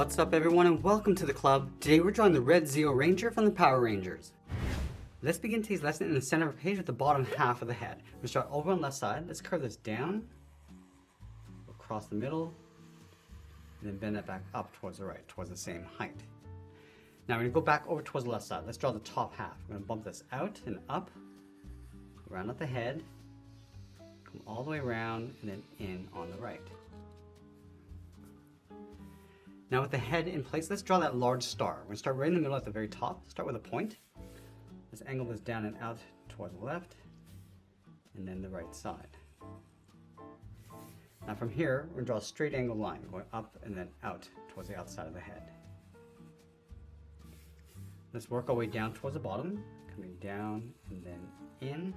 What's up everyone and welcome to the club. Today we're drawing the Red Zeo Ranger from the Power Rangers. Let's begin today's lesson in the center of the page with the bottom half of the head. We'll start over on the left side. Let's curve this down, across the middle, and then bend that back up towards the right, towards the same height. Now we're going to go back over towards the left side. Let's draw the top half. We're going to bump this out and up, round out the head, come all the way around, and then in on the right. Now with the head in place, let's draw that large star. We're going to start right in the middle at the very top. Start with a point. Let's angle this down and out toward the left, and then the right side. Now from here, we're going to draw a straight angle line going up and then out towards the outside of the head. Let's work our way down towards the bottom, coming down and then in.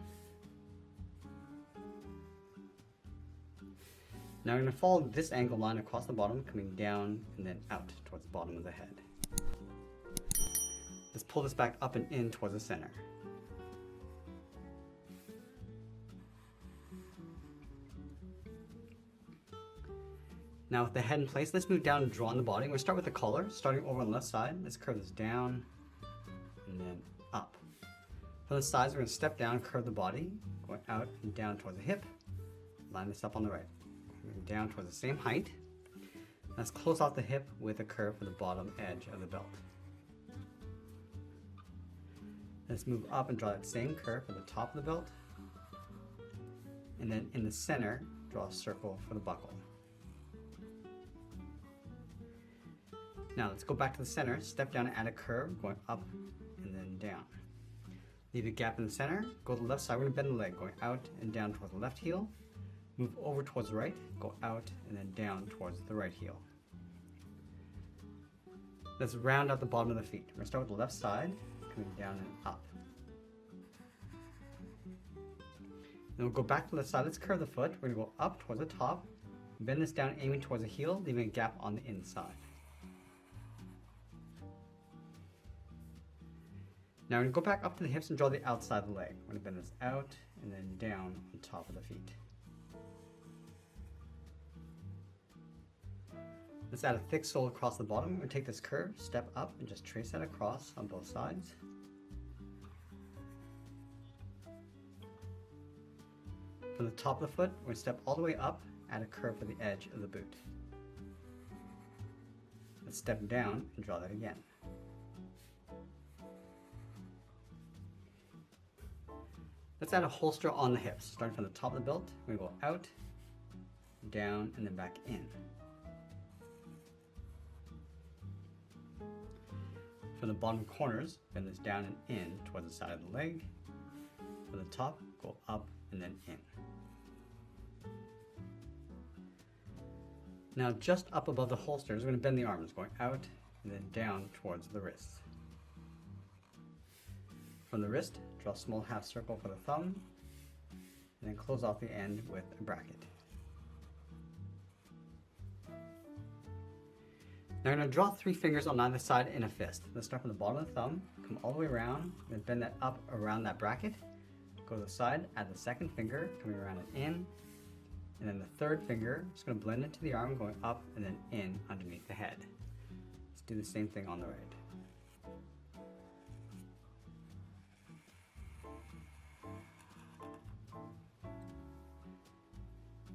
Now we're going to follow this angle line across the bottom, coming down and then out towards the bottom of the head. Let's pull this back up and in towards the center. Now with the head in place, let's move down and draw on the body. We're going to start with the collar, starting over on the left side. Let's curve this down and then up. From the sides, we're going to step down, curve the body, going out and down towards the hip. Line this up on the right. Down towards the same height. Let's close off the hip with a curve for the bottom edge of the belt. Let's move up and draw that same curve for the top of the belt. And then in the center, draw a circle for the buckle. Now let's go back to the center, step down and add a curve, going up and then down. Leave a gap in the center, go to the left side, we're going to bend the leg, going out and down towards the left heel. Move over towards the right, go out and then down towards the right heel. Let's round out the bottom of the feet. We're going to start with the left side, coming down and up. Then we'll go back to the side. Let's curve the foot. We're going to go up towards the top, bend this down, aiming towards the heel, leaving a gap on the inside. Now we're going to go back up to the hips and draw the outside of the leg. We're going to bend this out and then down on top of the feet. Let's add a thick sole across the bottom. We're going to take this curve, step up, and just trace that across on both sides. From the top of the foot, we're going to step all the way up, add a curve for the edge of the boot. Let's step down and draw that again. Let's add a holster on the hips. Starting from the top of the belt, we're going to go out, down, and then back in. For the bottom corners, bend this down and in towards the side of the leg. For the top, go up and then in. Now just up above the holsters, we're going to bend the arms, going out and then down towards the wrists. From the wrist, draw a small half circle for the thumb, and then close off the end with a bracket. Now I'm going to draw 3 fingers on either side in a fist. Let's start from the bottom of the thumb, come all the way around, then bend that up around that bracket. Go to the side, add the second finger, coming around and in. And then the third finger, just going to blend into the arm, going up and then in underneath the head. Let's do the same thing on the right.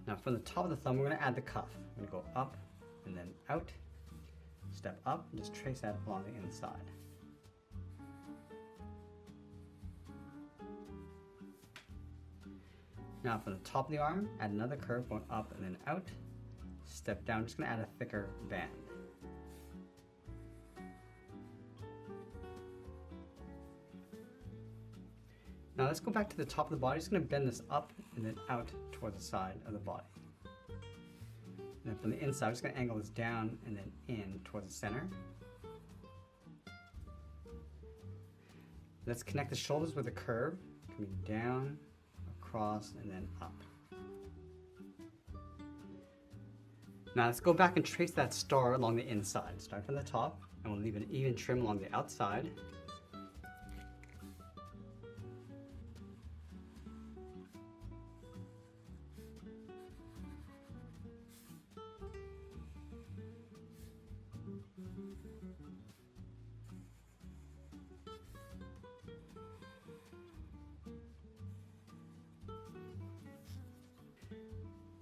Now from the top of the thumb, we're going to add the cuff. We're going to go up and then out. Step up and just trace that along the inside. Now from the top of the arm, add another curve going up and then out. Step down, just going to add a thicker band. Now let's go back to the top of the body. Just going to bend this up and then out towards the side of the body. And then from the inside, I'm just going to angle this down and then in towards the center. Let's connect the shoulders with a curve, coming down, across, and then up. Now let's go back and trace that star along the inside. Start from the top, and we'll leave an even trim along the outside.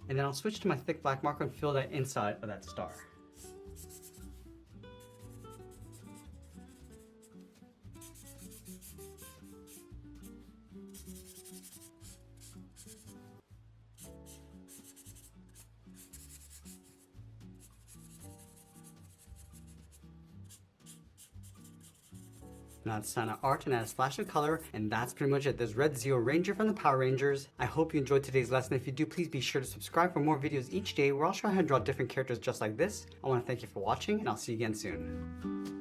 And then I'll switch to my thick black marker and fill that inside of that star. Now it's time to art and add a splash of color, and that's pretty much it. There's Red Zeo Ranger from the Power Rangers. I hope you enjoyed today's lesson. If you do, please be sure to subscribe for more videos each day where I'll show you how to draw different characters just like this. I want to thank you for watching, and I'll see you again soon.